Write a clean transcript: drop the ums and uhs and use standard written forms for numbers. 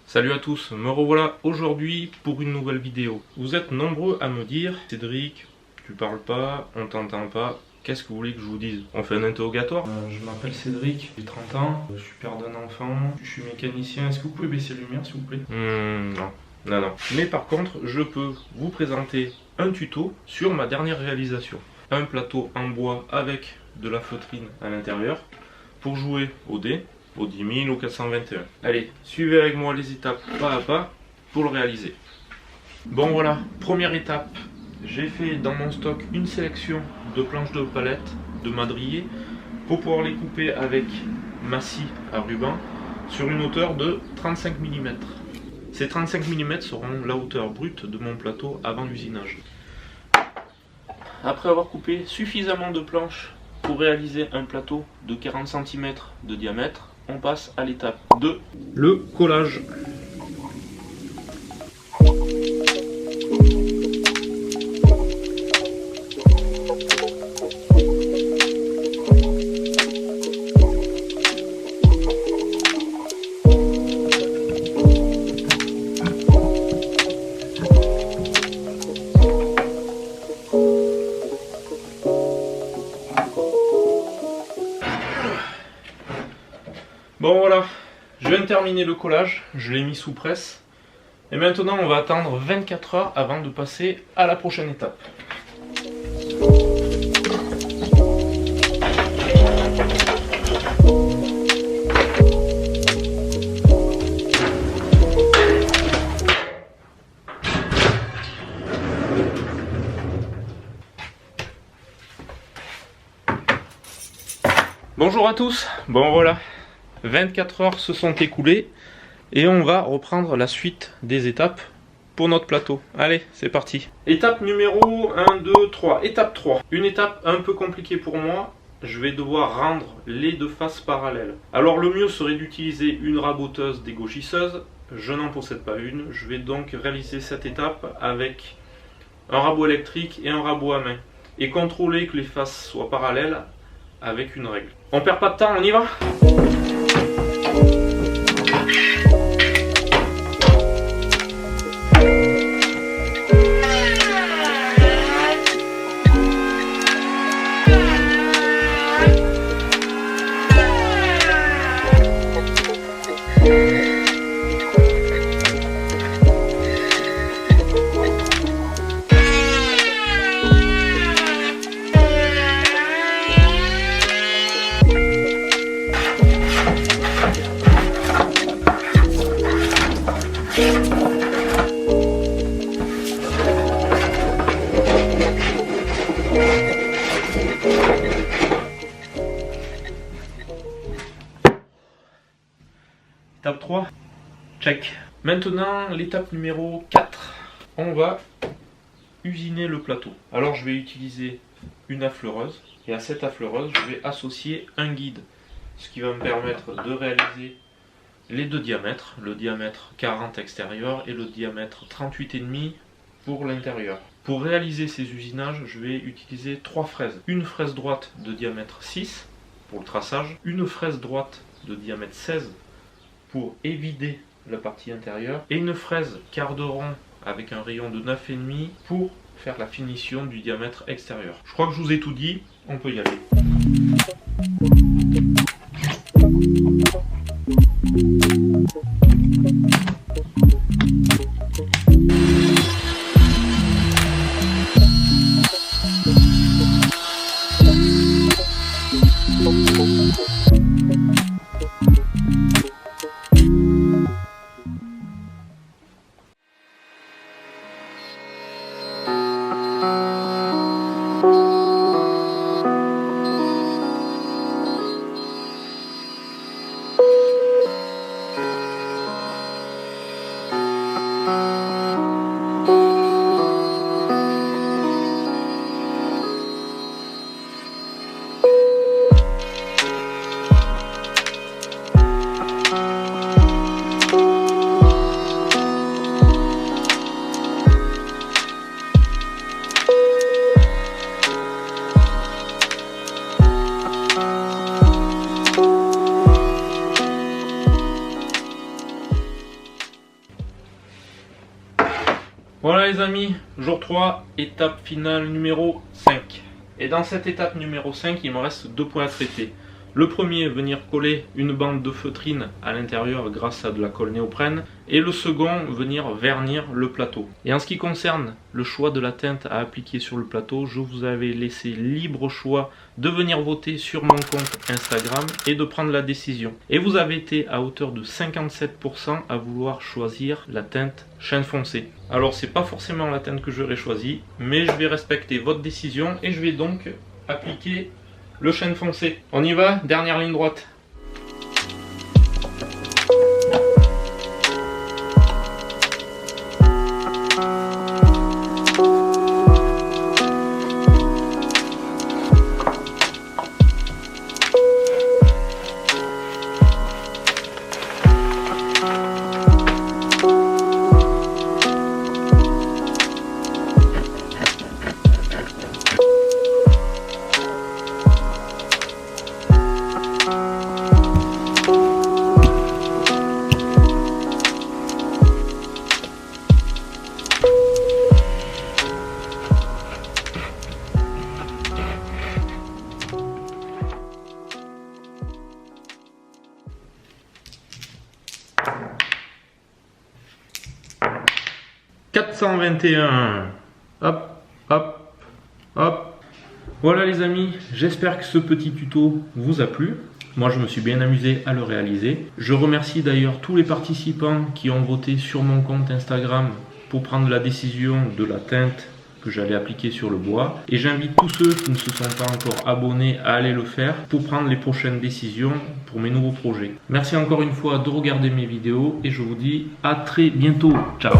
Salut à tous, me revoilà aujourd'hui pour une nouvelle vidéo. Vous êtes nombreux à me dire « Cédric, tu parles pas, on t'entend pas, qu'est-ce que vous voulez que je vous dise ?» On fait un interrogatoire. Je m'appelle Cédric, j'ai 30 ans, je suis père d'un enfant, je suis mécanicien. Est-ce que vous pouvez baisser la lumière s'il vous plaît? Non. Mais par contre, je peux vous présenter un tuto sur ma dernière réalisation. Un plateau en bois avec de la feutrine à l'intérieur pour jouer au dé. Au 10 000 au 421. Allez, suivez avec moi les étapes pas à pas pour le réaliser. Bon voilà, première étape, j'ai fait dans mon stock une sélection de planches de palette, de madriers, pour pouvoir les couper avec ma scie à ruban sur une hauteur de 35 mm. Ces 35 mm seront la hauteur brute de mon plateau avant l'usinage. Après avoir coupé suffisamment de planches pour réaliser un plateau de 40 cm de diamètre, on passe à l'étape 2, le collage. Bon voilà, je viens de terminer le collage, je l'ai mis sous presse. Et maintenant on va attendre 24 heures avant de passer à la prochaine étape. Bonjour à tous, bon voilà. 24 heures se sont écoulées et on va reprendre la suite des étapes pour notre plateau. Allez, c'est parti. Étape numéro 1, 2, 3. Étape 3. Une étape un peu compliquée pour moi. Je vais devoir rendre les deux faces parallèles. Alors le mieux serait d'utiliser une raboteuse dégauchisseuse. Je n'en possède pas une. Je vais donc réaliser cette étape avec un rabot électrique et un rabot à main. Et contrôler que les faces soient parallèles avec une règle. On perd pas de temps, on y va ? Étape 3, check. Maintenant, l'étape numéro 4. On va usiner le plateau. Alors, je vais utiliser une affleureuse. Et à cette affleureuse, je vais associer un guide. Ce qui va me permettre de réaliser les deux diamètres. Le diamètre 40 extérieur et le diamètre 38,5 pour l'intérieur. Pour réaliser ces usinages, je vais utiliser 3 fraises. Une fraise droite de diamètre 6 pour le traçage. Une fraise droite de diamètre 16 pour évider la partie intérieure et une fraise quart de rond avec un rayon de 9,5 pour faire la finition du diamètre extérieur. Je crois que je vous ai tout dit, on peut y aller. Voilà les amis, jour 3, étape finale numéro 5. Et dans cette étape numéro 5, il me reste 2 points à traiter. Le premier, venir coller une bande de feutrine à l'intérieur grâce à de la colle néoprène. Et le second, venir vernir le plateau. Et en ce qui concerne le choix de la teinte à appliquer sur le plateau, je vous avais laissé libre choix de venir voter sur mon compte Instagram et de prendre la décision. Et vous avez été à hauteur de 57% à vouloir choisir la teinte chêne foncé. Alors c'est pas forcément la teinte que j'aurais choisie, mais je vais respecter votre décision et je vais donc appliquer le chêne foncé. On y va, dernière ligne droite. « 421 ». Hop, hop, hop. Voilà les amis, j'espère que ce petit tuto vous a plu. Moi je me suis bien amusé à le réaliser. Je remercie d'ailleurs tous les participants qui ont voté sur mon compte Instagram pour prendre la décision de la teinte que j'allais appliquer sur le bois. Et j'invite tous ceux qui ne se sont pas encore abonnés à aller le faire pour prendre les prochaines décisions pour mes nouveaux projets. Merci encore une fois de regarder mes vidéos et je vous dis à très bientôt. Ciao.